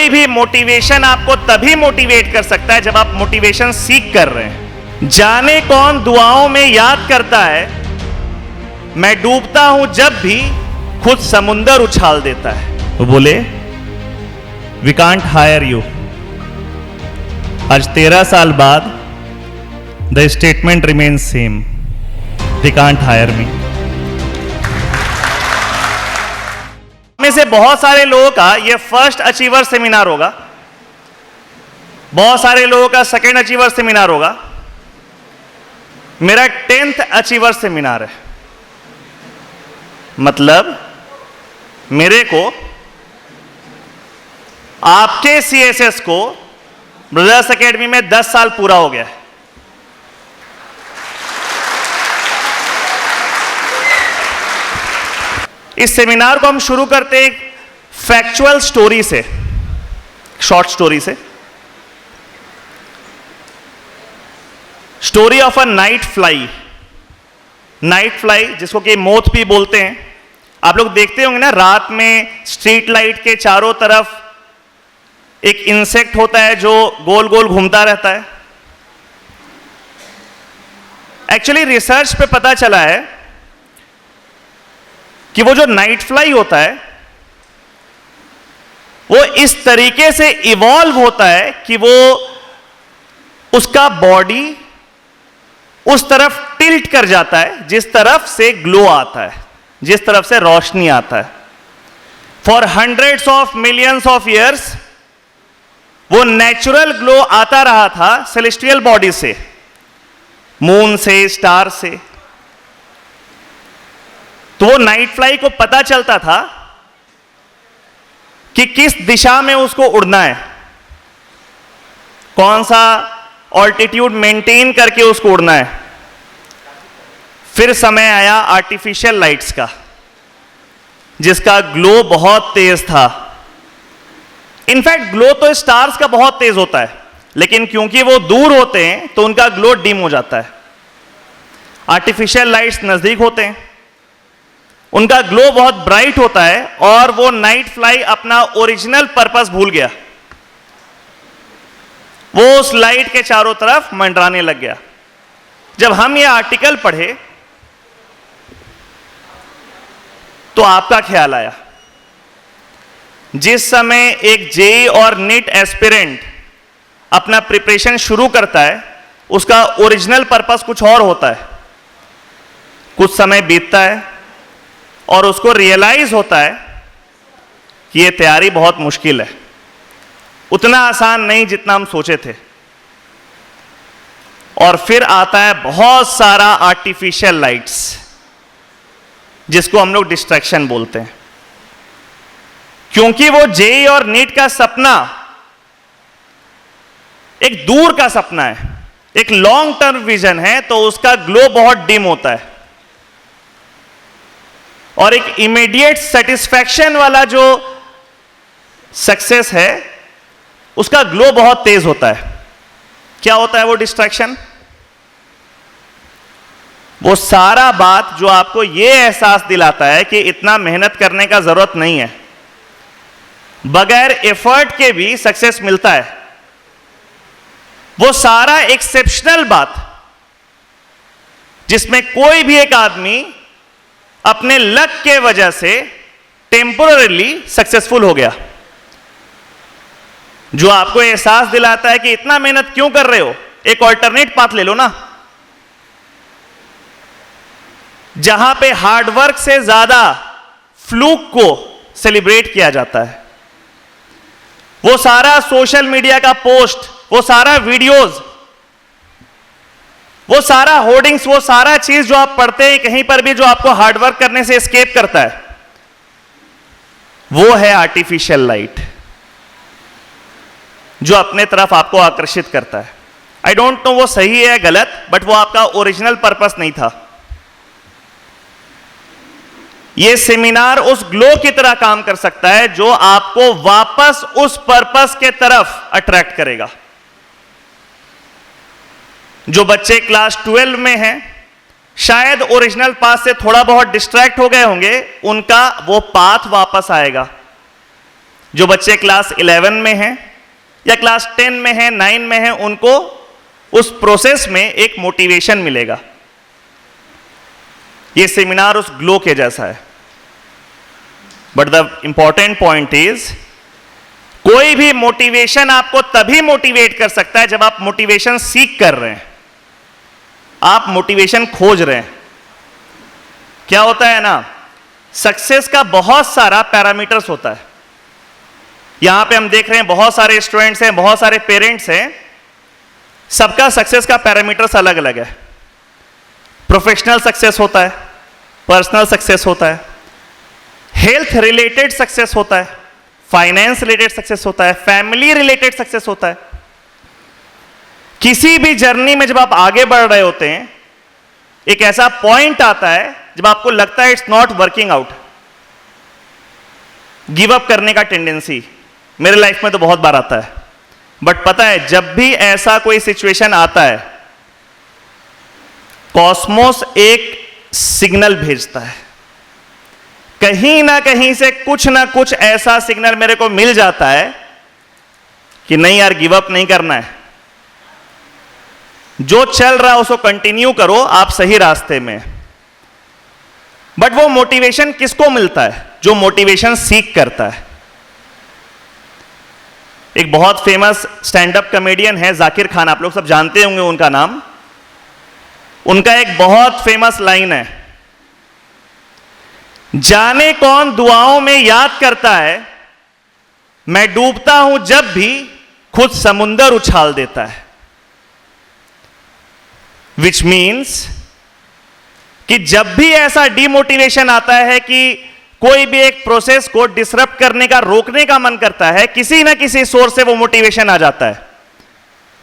कोई भी मोटिवेशन आपको तभी मोटिवेट कर सकता है जब आप मोटिवेशन सीख कर रहे हैं। जाने कौन दुआओं में याद करता है, मैं डूबता हूं जब भी खुद समुंदर उछाल देता है। वो बोले वी कांट हायर यू। आज 13 साल बाद the statement remains same, we can't hire me. में से बहुत सारे लोगों का ये फर्स्ट अचीवर सेमिनार होगा, बहुत सारे लोगों का सेकंड अचीवर सेमिनार होगा, मेरा 10th अचीवर सेमिनार है। मतलब मेरे को आपके सीएसएस को ब्रदर्स एकेडमी में 10 साल पूरा हो गया है। इस सेमिनार को हम शुरू करते हैं एक फैक्चुअल स्टोरी से, शॉर्ट स्टोरी से। Story of a night fly. Night fly जिसको कि मोथ भी बोलते हैं। आप लोग देखते होंगे ना, रात में स्ट्रीट लाइट के चारों तरफ एक इंसेक्ट होता है जो गोल गोल घूमता रहता है। एक्चुअली रिसर्च पे पता चला है कि वो जो नाइट फ्लाई होता है वो इस तरीके से इवॉल्व होता है कि वो उसका बॉडी उस तरफ टिल्ट कर जाता है जिस तरफ से ग्लो आता है, जिस तरफ से रोशनी आता है। For hundreds of millions of years वो नेचुरल ग्लो आता रहा था सेलेस्टियल बॉडी से, मून से, स्टार से। तो वो नाइट फ्लाई को पता चलता था कि किस दिशा में उसको उड़ना है, कौन सा ऑल्टीट्यूड मेंटेन करके उसको उड़ना है। फिर समय आया आर्टिफिशियल लाइट्स का, जिसका ग्लो बहुत तेज था। इनफैक्ट ग्लो तो स्टार्स का बहुत तेज होता है, लेकिन क्योंकि वो दूर होते हैं तो उनका ग्लो डिम हो जाता है। आर्टिफिशियल लाइट्स नजदीक होते हैं, उनका ग्लो बहुत ब्राइट होता है, और वो नाइट फ्लाई अपना ओरिजिनल पर्पस भूल गया। वो उस लाइट के चारों तरफ मंडराने लग गया। जब हम ये आर्टिकल पढ़े तो आपका ख्याल आया। जिस समय एक जेई और नीट एस्पिरेंट अपना प्रिपरेशन शुरू करता है, उसका ओरिजिनल पर्पस कुछ और होता है। कुछ समय बीतता है और उसको रियलाइज होता है कि यह तैयारी बहुत मुश्किल है, उतना आसान नहीं जितना हम सोचे थे। और फिर आता है बहुत सारा आर्टिफिशियल लाइट्स, जिसको हम लोग डिस्ट्रैक्शन बोलते हैं। क्योंकि वो जेई और नीट का सपना एक दूर का सपना है, एक लॉन्ग टर्म विजन है, तो उसका ग्लो बहुत डिम होता है। और एक इमीडिएट सेटिस्फैक्शन वाला जो सक्सेस है, उसका ग्लो बहुत तेज होता है। क्या होता है वो डिस्ट्रैक्शन? वो सारा बात जो आपको ये एहसास दिलाता है कि इतना मेहनत करने का जरूरत नहीं है, बगैर एफर्ट के भी सक्सेस मिलता है। वो सारा एक्सेप्शनल बात जिसमें कोई भी एक आदमी अपने लक के वजह से टेम्पोररीली सक्सेसफुल हो गया, जो आपको एहसास दिलाता है कि इतना मेहनत क्यों कर रहे हो, एक ऑल्टरनेट पाथ ले लो ना, जहां पे हार्डवर्क से ज्यादा फ्लूक को सेलिब्रेट किया जाता है। वो सारा सोशल मीडिया का पोस्ट, वो सारा वीडियोस, वो सारा होर्डिंग्स, वो सारा चीज जो आप पढ़ते हैं कहीं पर भी, जो आपको हार्डवर्क करने से एस्केप करता है, वो है आर्टिफिशियल लाइट, जो अपने तरफ आपको आकर्षित करता है। आई डोंट नो वो सही है गलत, बट वो आपका ओरिजिनल पर्पस नहीं था। ये सेमिनार उस ग्लो की तरह काम कर सकता है जो आपको वापस उस पर्पस के तरफ अट्रैक्ट करेगा। जो बच्चे क्लास 12 में हैं, शायद ओरिजिनल पाथ से थोड़ा बहुत डिस्ट्रैक्ट हो गए होंगे, उनका वो पाथ वापस आएगा। जो बच्चे क्लास 11 में हैं या क्लास 10 में हैं, 9 में हैं, उनको उस प्रोसेस में एक मोटिवेशन मिलेगा। ये सेमिनार उस ग्लो के जैसा है। But the important point is, कोई भी मोटिवेशन आपको तभी मोटिवेट कर सकता है जब आप मोटिवेशन सीख कर रहे हैं, आप मोटिवेशन खोज रहे हैं। क्या होता है ना, सक्सेस का बहुत सारा पैरामीटर्स होता है। यहां पे हम देख रहे हैं बहुत सारे स्टूडेंट्स हैं, बहुत सारे पेरेंट्स हैं, सबका सक्सेस का पैरामीटर्स अलग अलग है। प्रोफेशनल सक्सेस होता है, पर्सनल सक्सेस होता है, हेल्थ रिलेटेड सक्सेस होता है, फाइनेंस रिलेटेड सक्सेस होता है, फैमिली रिलेटेड सक्सेस होता है। किसी भी जर्नी में जब आप आगे बढ़ रहे होते हैं, एक ऐसा पॉइंट आता है जब आपको लगता है it's not working out, give up करने का टेंडेंसी मेरे लाइफ में तो बहुत बार आता है। बट पता है, जब भी ऐसा कोई सिचुएशन आता है, कॉस्मोस एक सिग्नल भेजता है, कहीं ना कहीं से कुछ ना कुछ ऐसा सिग्नल मेरे को मिल जाता है कि नहीं यार, गिव अप नहीं करना है, जो चल रहा है उसको कंटिन्यू करो, आप सही रास्ते में। बट वो मोटिवेशन किसको मिलता है? जो मोटिवेशन सीख करता है। एक बहुत फेमस स्टैंड अप कॉमेडियन है जाकिर खान, आप लोग सब जानते होंगे उनका नाम। उनका एक बहुत फेमस लाइन है, जाने कौन दुआओं में याद करता है, मैं डूबता हूं जब भी खुद समुंदर उछाल देता है। विच मीन्स कि जब भी ऐसा डिमोटिवेशन आता है कि कोई भी एक प्रोसेस को डिसरप्ट करने का, रोकने का मन करता है, किसी ना किसी सोर्स से वो मोटिवेशन आ जाता है।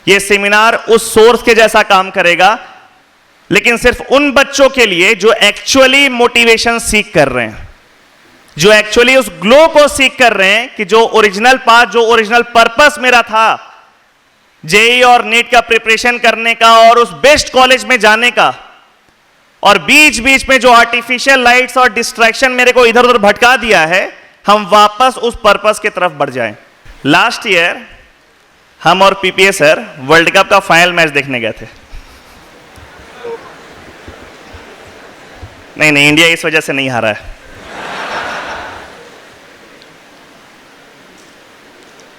ये सेमिनार उस सोर्स के जैसा काम करेगा, लेकिन सिर्फ उन बच्चों के लिए जो एक्चुअली मोटिवेशन सीख कर रहे हैं, जो एक्चुअली उस ग्लो को सीख कर रहे हैं कि जो ओरिजिनल पाथ, जो ओरिजिनल पर्पस मेरा था जेईई और नीट का प्रिपरेशन करने का और उस बेस्ट कॉलेज में जाने का, और बीच बीच में जो आर्टिफिशियल लाइट्स और डिस्ट्रैक्शन मेरे को इधर उधर भटका दिया है, हम वापस उस पर्पस की तरफ बढ़ जाएं। लास्ट ईयर हम और पीपीए सर वर्ल्ड कप का फाइनल मैच देखने गए थे। नहीं, इंडिया इस वजह से नहीं हारा है।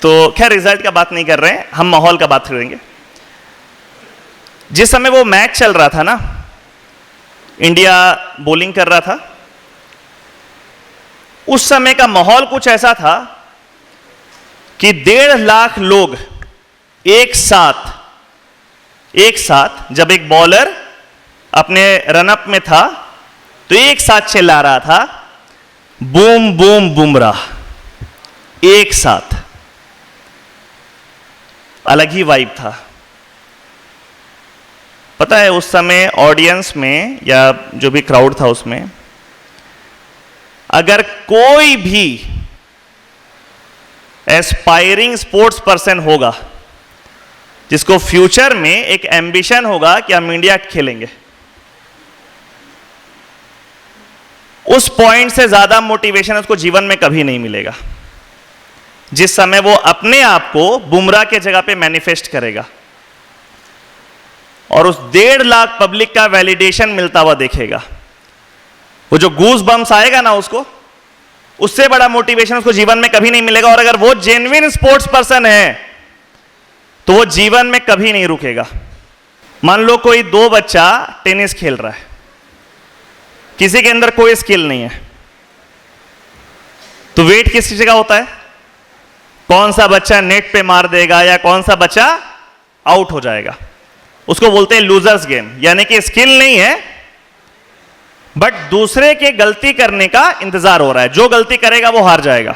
तो खैर रिजल्ट का बात नहीं कर रहे हैं, हम माहौल का बात करेंगे। जिस समय वो मैच चल रहा था ना, इंडिया बॉलिंग कर रहा था, उस समय का माहौल कुछ ऐसा था कि 1.5 लाख लोग एक साथ जब एक बॉलर अपने रनअप में था तो एक साथ चिल्ला रहा था, बूम बूम बुमराह, एक साथ। अलग ही वाइब था। पता है उस समय ऑडियंस में या जो भी क्राउड था उसमें, अगर कोई भी एस्पायरिंग स्पोर्ट्स पर्सन होगा जिसको फ्यूचर में एक एम्बिशन होगा कि हम इंडिया खेलेंगे, उस पॉइंट से ज्यादा मोटिवेशन उसको जीवन में कभी नहीं मिलेगा। जिस समय वो अपने आप को बुमराह के जगह पे मैनिफेस्ट करेगा और उस 1.5 लाख पब्लिक का वैलिडेशन मिलता हुआ देखेगा, वो जो गूज बम्स आएगा ना, उसको उससे बड़ा मोटिवेशन उसको जीवन में कभी नहीं मिलेगा। और अगर वो जेन्युइन स्पोर्ट्स पर्सन है तो वो जीवन में कभी नहीं रुकेगा। मान लो कोई 2 बच्चा टेनिस खेल रहा है, किसी के अंदर कोई स्किल नहीं है, तो वेट किसकी जगह होता है? कौन सा बच्चा नेट पे मार देगा या कौन सा बच्चा आउट हो जाएगा, उसको बोलते हैं लूजर्स गेम। यानी कि स्किल नहीं है, बट दूसरे के गलती करने का इंतजार हो रहा है, जो गलती करेगा वो हार जाएगा।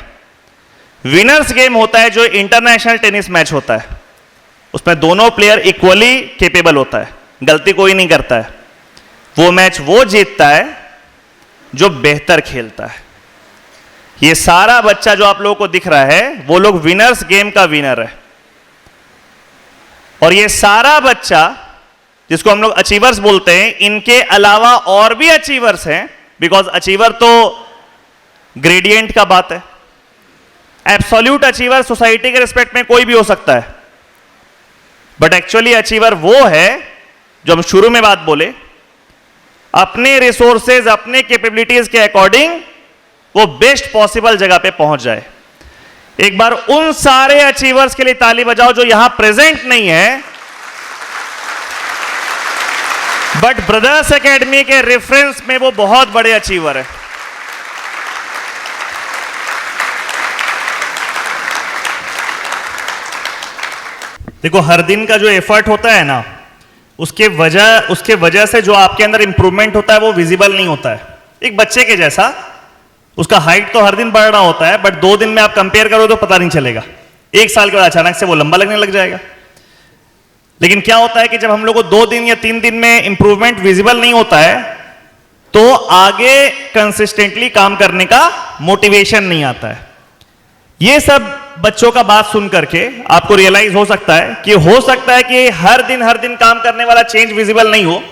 विनर्स गेम होता है जो इंटरनेशनल टेनिस मैच होता है, उसमें दोनों प्लेयर इक्वली कैपेबल होता है, गलती कोई नहीं करता है। वो मैच वो जीतता है जो बेहतर खेलता है। ये सारा बच्चा जो आप लोगों को दिख रहा है, वो लोग विनर्स गेम का विनर है। और ये सारा बच्चा जिसको हम लोग अचीवर्स बोलते हैं, इनके अलावा और भी अचीवर्स हैं, बिकॉज अचीवर तो ग्रेडियंट का बात है। एब्सोल्यूट अचीवर सोसाइटी के रिस्पेक्ट में कोई भी हो सकता है, बट एक्चुअली अचीवर वो है जो हम शुरू में बात बोले, अपने रिसोर्सेज अपने कैपेबिलिटीज के अकॉर्डिंग वो बेस्ट पॉसिबल जगह पे पहुंच जाए। एक बार उन सारे अचीवर्स के लिए ताली बजाओ जो यहां प्रेजेंट नहीं है, बट ब्रदर्स एकेडमी के रेफरेंस में वो बहुत बड़े अचीवर है। देखो, हर दिन का जो एफर्ट होता है ना, उसके वजह से जो आपके अंदर इंप्रूवमेंट होता है वो विजिबल नहीं होता है। एक बच्चे के जैसा उसका हाइट तो हर दिन बढ़ रहा होता है, बट 2 दिन में आप कंपेयर करो तो पता नहीं चलेगा। 1 साल के बाद अचानक से वो लंबा लगने लग जाएगा। लेकिन क्या होता है कि जब हम लोग को 2 दिन या 3 दिन में इंप्रूवमेंट विजिबल नहीं होता है, तो आगे कंसिस्टेंटली काम करने का मोटिवेशन नहीं आता है। ये सब बच्चों का बात सुन करके आपको रियलाइज हो सकता है कि हर दिन काम करने वाला चेंज विजिबल नहीं हो,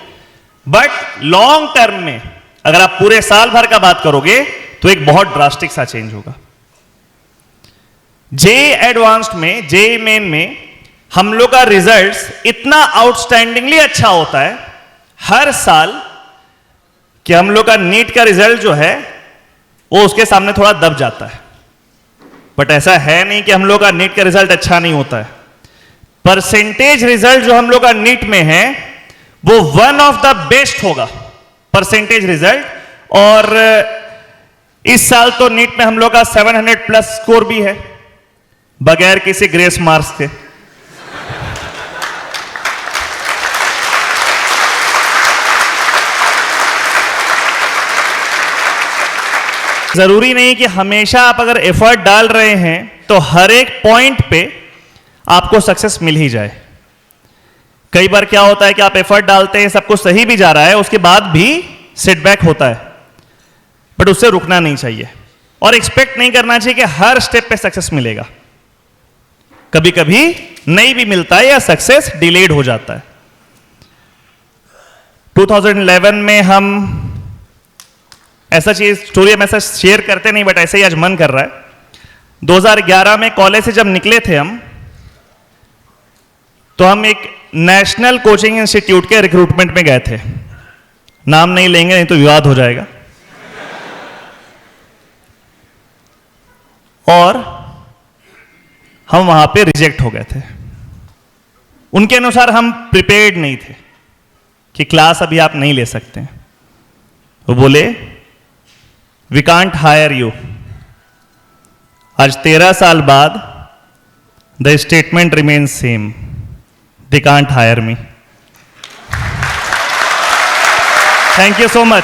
बट लॉन्ग टर्म में अगर आप पूरे साल भर का बात करोगे तो एक बहुत ड्रास्टिक सा चेंज होगा। जेईई एडवांस्ड में, जेईई मेन में हम लोग का रिजल्ट्स इतना आउटस्टैंडिंगली अच्छा होता है हर साल कि हम लोग का नीट का रिजल्ट जो है वो उसके सामने थोड़ा दब जाता है। बट ऐसा है नहीं कि हम लोग का नीट का रिजल्ट अच्छा नहीं होता है। परसेंटेज रिजल्ट जो हम लोग का नीट में है वो वन ऑफ द बेस्ट होगा परसेंटेज रिजल्ट। और इस साल तो नीट में हम लोग का 700+ स्कोर भी है बगैर किसी ग्रेस मार्क्स के। जरूरी नहीं कि हमेशा आप अगर एफर्ट डाल रहे हैं तो हर एक पॉइंट पे आपको सक्सेस मिल ही जाए। कई बार क्या होता है कि आप एफर्ट डालते हैं, सब कुछ सही भी जा रहा है, उसके बाद भी सेटबैक होता है, बट उससे रुकना नहीं चाहिए और एक्सपेक्ट नहीं करना चाहिए कि हर स्टेप पे सक्सेस मिलेगा। कभी कभी नहीं भी मिलता है या सक्सेस डिलेड हो जाता है। 2011 में हम ऐसा चीज स्टोरी हम ऐसा शेयर करते नहीं, बट ऐसे ही आज मन कर रहा है। 2011 में कॉलेज से जब निकले थे हम, तो हम एक नेशनल कोचिंग इंस्टीट्यूट के रिक्रूटमेंट में गए थे। नाम नहीं लेंगे, नहीं तो विवाद हो जाएगा। और हम वहां पे रिजेक्ट हो गए थे। उनके अनुसार हम प्रिपेयर्ड नहीं थे कि क्लास अभी आप नहीं ले सकते। वो बोले वी कांट हायर यू। आज 13 साल बाद the statement remains same, they can't hire me. Thank you so much.